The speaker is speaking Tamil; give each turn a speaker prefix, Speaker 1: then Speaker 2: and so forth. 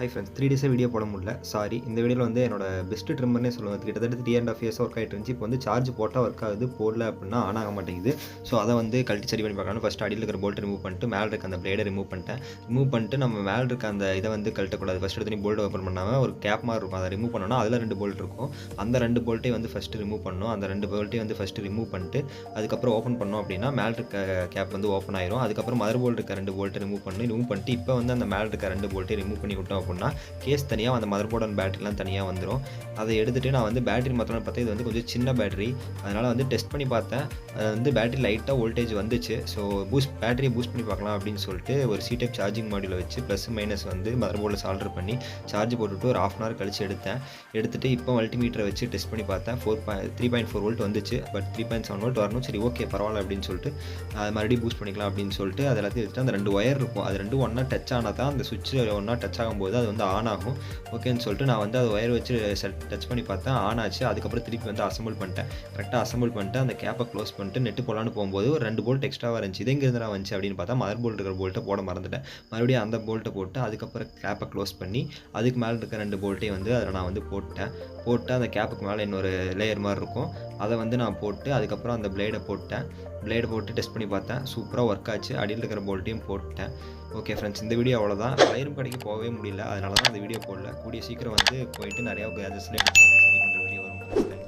Speaker 1: ஹை ஃப்ரெண்ட்ஸ் 3 டேஸாக வீடியோ போட முடியல. சாரி. இந்த வீடியோவில் வந்து என்னோட பெஸ்ட்டு ட்ரிம்மர்னே சொல்லுவேன். கிட்டத்தட்ட 3.5 இயர்ஸாக ஒர்க் ஆகிட்டு இருந்துச்சு. இப்போ வந்து சார்ஜ் போட்டால் ஒர்க் ஆகுது, போடல அப்படின்னா ஆன் ஆக மாட்டேங்குது. ஸோ அதை வந்து கழட்டி சரி பண்ணி பார்க்கணும். ஃபஸ்ட்டு அடியில் இருக்கிற போல்ட்டை ரிமூவ் பண்ணிட்டு மேலே இருக்க அந்த பிளேடை ரிமூவ் பண்ணிட்டு நம்ம மேலே இருக்க அந்த இதை வந்து கழட்டக்கூடாது. ஃபஸ்ட் எடுத்து போல்ட் ஓப்பன் பண்ணாமல் ஒரு கேப் மாதிரி இருக்கும், அதை ரிமூவ் பண்ணோன்னா அதில் 2 போல்ட் இருக்கும். அந்த 2 போல்ட்டை வந்து ஃபஸ்ட்டு ரிமூவ் பண்ணணும். அந்த 2 போல்ட்டையும் வந்து ஃபஸ்ட்டு ரிமூவ் பண்ணிட்டு அதுக்கப்புறம் ஓப்பன் பண்ணோம் அப்படின்னா மேலே இருக்க கேப் வந்து ஓப்பன் ஆயிரும். அதுக்கப்புறம் மதர் போல்ட் இருக்க 2 போல்ட்டை ரிமூவ் பண்ணிட்டு இப்போ வந்து அந்த மேலே இருக்க 2 போல்ட்டை ரிமூவ் பண்ணி விட்டோம் அப்படின்னா கேஸ் தனியாக அந்த மதர் போர்ட் அண்ட் பேட்டரிலாம் தனியாக வந்துடும். அதை எடுத்துகிட்டு நான் வந்து பேட்டரி மாற்றணும்னு பார்த்தா இது வந்து கொஞ்சம் சின்ன பேட்டரி, அதனால் வந்து டெஸ்ட் பண்ணி பார்த்தேன். அது வந்து பேட்டரி லைட்டாக வோல்டேஜ் வந்துச்சு. ஸோ பேட்டரியை பூஸ்ட் பண்ணி பார்க்கலாம் அப்படின்னு சொல்லிட்டு ஒரு சி டைப் சார்ஜிங் மாடியூலை வச்சு ப்ளஸ் மைனஸ் வந்து மதர் போர்டில் சால்டர் பண்ணி சார்ஜ் போட்டுவிட்டு ஒரு 1/2 hour கழிச்சு எடுத்துகிட்டு இப்போ மல்டிமீட்டரை வச்சு டெஸ்ட் பண்ணி பார்த்தேன். 3.4 வோல்ட் வந்துச்சு. பட் 3.7 வோல்ட் வரணும். சரி ஓகே பரவாயில்ல அப்படின்னு சொல்லிட்டு அது மறுபடியும் பூஸ்ட் பண்ணிக்கலாம் அப்படின்னு சொல்லிட்டு அது எல்லாத்தையும் எடுத்துட்டு அந்த 2 ஒயர் இருக்கும், அது 2 ஒன்றா டச் ஆனால் தான் அந்த சுவிட்ச் ஒன்றா டச் ஆகும்போது அது வந்து ஆன் ஆகும். ஓகேன்னு சொல்லிட்டு நான் வந்து அது ஒயர் வச்சு டச் பண்ணி பார்த்தேன், ஆன் ஆச்சு. அதுக்கப்புறம் திருப்பி வந்து அசம்பிள் பண்ணிட்டேன். கரெக்டாக அசம்பிள் பண்ணிட்டு அந்த கேப்பை க்ளோஸ் பண்ணிட்டு நெட்டு போடலான்னு போகும்போது ஒரு 2 போல்ட் எக்ஸ்ட்ராவாக இருந்துச்சு. இது எங்கேருந்து நான் வந்துச்சு அப்படின்னு பார்த்தா மதர் போல்ட் இருக்கிற போல்ட்டை போட மறந்துட்டேன். மறுபடியும் அந்த போல்ட்டை போட்டு அதுக்கப்புறம் கேப்பை க்ளோஸ் பண்ணி அதுக்கு மேலே இருக்க 2 போல்ட்டையும் வந்து அதில் நான் வந்து போட்டு அந்த கேப்புக்கு மேலே இன்னொரு லேயர் மாதிரி இருக்கும், அதை வந்து நான் போட்டு அதுக்கப்புறம் அந்த பிளேடை போட்டு டெஸ்ட் பண்ணி பார்த்தேன். சூப்பராக ஒர்க் ஆச்சு. அடியில் இருக்கிற போல்ட்டையும் போட்டேன். ஓகே ஃப்ரெண்ட்ஸ், இந்த வீடியோ அவ்வளோதான். வயரும் கடைக்கு போகவே முடியல, அதனால தான் இந்த வீடியோ போடல. கூடிய சீக்கிரம் வந்து போயிட்டு நிறையா கேஜெட்ஸ்லேயே சரி பண்ணுற வீடியோ வரும்.